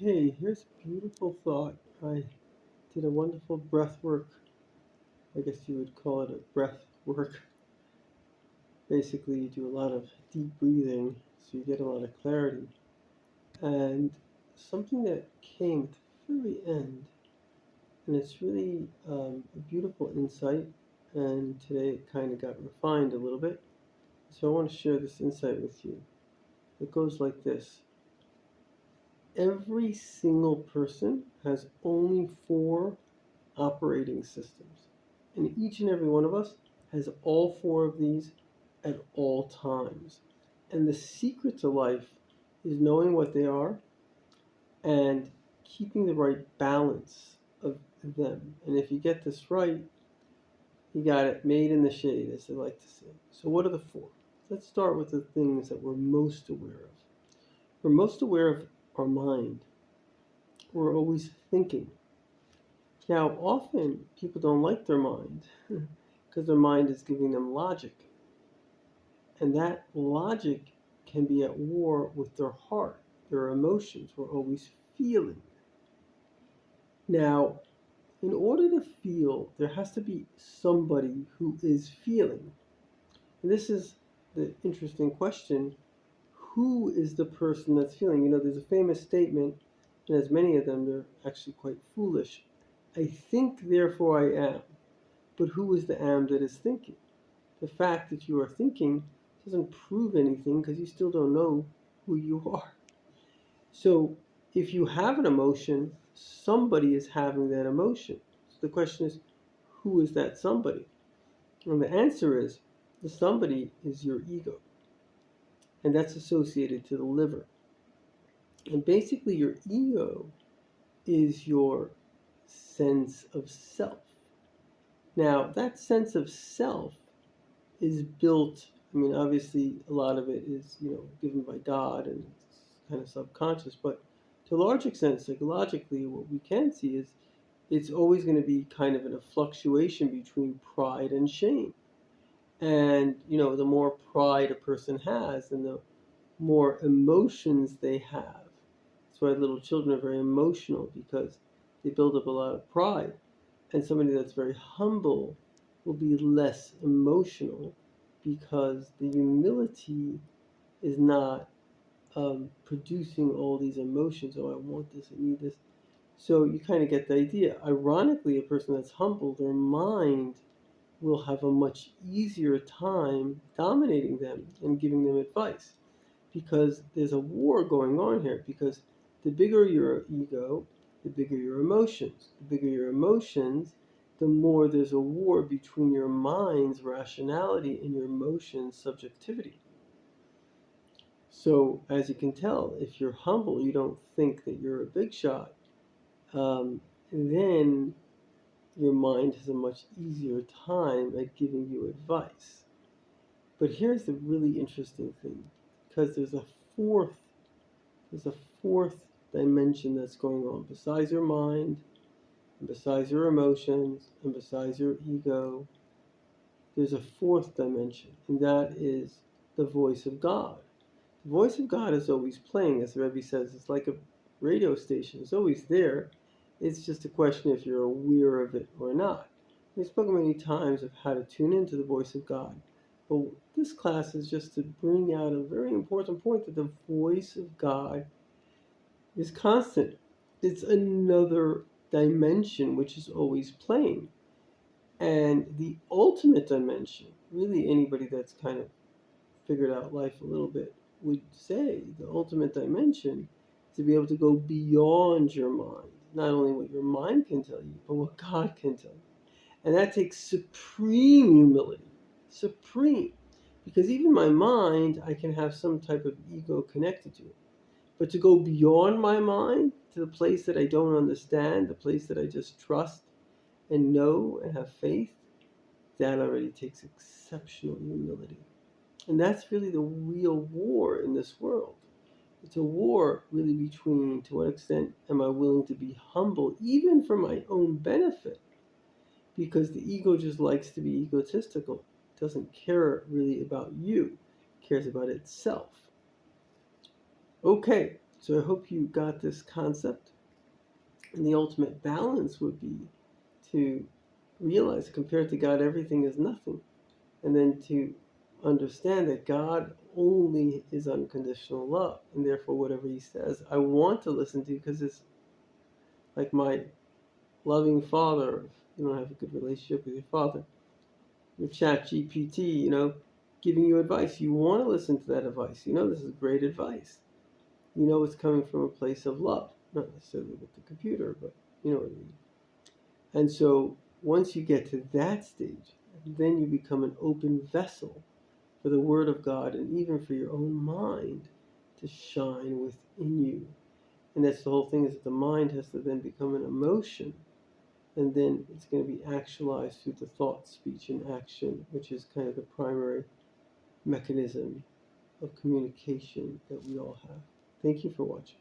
Okay, here's a beautiful thought. I did a wonderful breath work. I guess you would call it a breath work. Basically, you do a lot of deep breathing so you get a lot of clarity. And something that came at the very end, and it's really a beautiful insight. And today it kind of got refined a little bit. So I want to share this insight with you. It goes like this. Every single person has only four operating systems. And each and every one of us has all four of these at all times. And the secret to life is knowing what they are and keeping the right balance of them. And if you get this right, you got it made in the shade, as they like to say. So, what are the four? Let's start with the things that we're most aware of. We're most aware of our mind. We're always thinking. Now, often people don't like their mind because their mind is giving them logic. And that logic can be at war with their heart, their emotions. We're always feeling. Now, in order to feel, there has to be somebody who is feeling. And this is the interesting question. Who is the person that's feeling? There's a famous statement, and as many of them, they're actually quite foolish. I think, therefore I am. But who is the am that is thinking? The fact that you are thinking doesn't prove anything because you still don't know who you are. So if you have an emotion, somebody is having that emotion. So the question is, who is that somebody? And the answer is, the somebody is your ego. And that's associated to the liver. And basically your ego is your sense of self. Now, that sense of self is built. Obviously, a lot of it is, given by God and it's kind of subconscious, but to a large extent, psychologically, what we can see is it's always going to be kind of in a fluctuation between pride and shame. And, the more pride a person has and the more emotions they have. That's why little children are very emotional because they build up a lot of pride. And somebody that's very humble will be less emotional because the humility is not producing all these emotions. Oh, I want this, I need this. So you kind of get the idea. Ironically, a person that's humble, their mind will have a much easier time dominating them and giving them advice because there's a war going on here. Because the bigger your ego, the bigger your emotions. The bigger your emotions, the more there's a war between your mind's rationality and your emotions' subjectivity. So, as you can tell, if you're humble, you don't think that you're a big shot, then your mind has a much easier time at giving you advice. But here's the really interesting thing, because fourth there's a fourth dimension that's going on besides your mind, and besides your emotions, and besides your ego. There's a fourth dimension, and that is the voice of God. The voice of God is always playing, as the Rebbe says. It's like a radio station. It's always there. It's just a question if you're aware of it or not. We've spoken many times of how to tune into the voice of God. But this class is just to bring out a very important point that the voice of God is constant. It's another dimension which is always playing. And the ultimate dimension, really anybody that's kind of figured out life a little bit would say the ultimate dimension is to be able to go beyond your mind. Not only what your mind can tell you, but what God can tell you. And that takes supreme humility. Supreme. Because even my mind, I can have some type of ego connected to it. But to go beyond my mind to the place that I don't understand, the place that I just trust and know and have faith, that already takes exceptional humility. And that's really the real war in this world. It's a war really between to what extent am I willing to be humble, even for my own benefit, because the ego just likes to be egotistical. It doesn't care really about you, it cares about itself. Okay, So I hope you got this concept. And the ultimate balance would be to realize, compared to God, everything is nothing. And then to understand that God only is unconditional love. And therefore, whatever He says, I want to listen to, because it's like my loving father. If you don't have a good relationship with your father, your chat GPT, giving you advice. You want to listen to that advice. This is great advice. It's coming from a place of love, not necessarily with the computer, but you know what I mean. And so once you get to that stage, then you become an open vessel for the Word of God and even for your own mind to shine within you. And that's the whole thing, is that the mind has to then become an emotion, and then it's going to be actualized through the thought, speech, and action, which is kind of the primary mechanism of communication that we all have. Thank you for watching.